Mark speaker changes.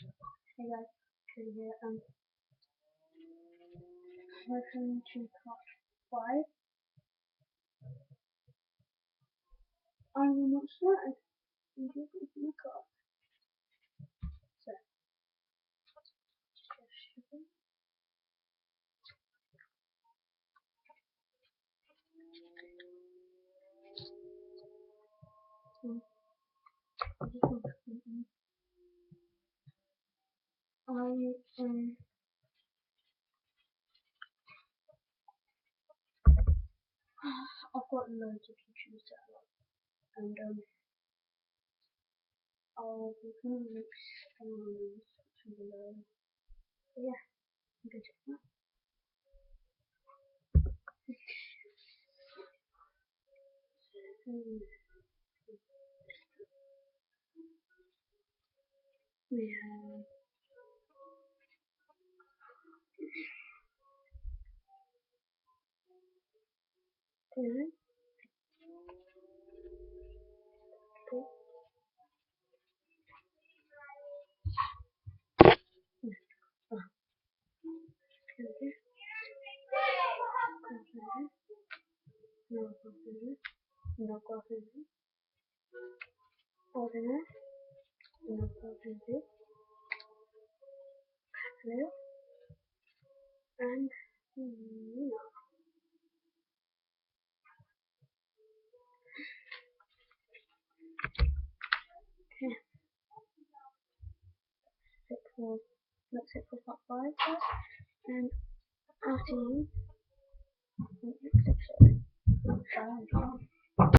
Speaker 1: Hey guys, Kid here, welcome to part 5. I will not start until it's in the car. So, I've got loads of YouTube set up, and I'll be putting links on the description below. So yeah, you can check that. We have Taylor, and Nina. Okay, let's hit for part 5 first, and I'll see you in the next episode. Bye.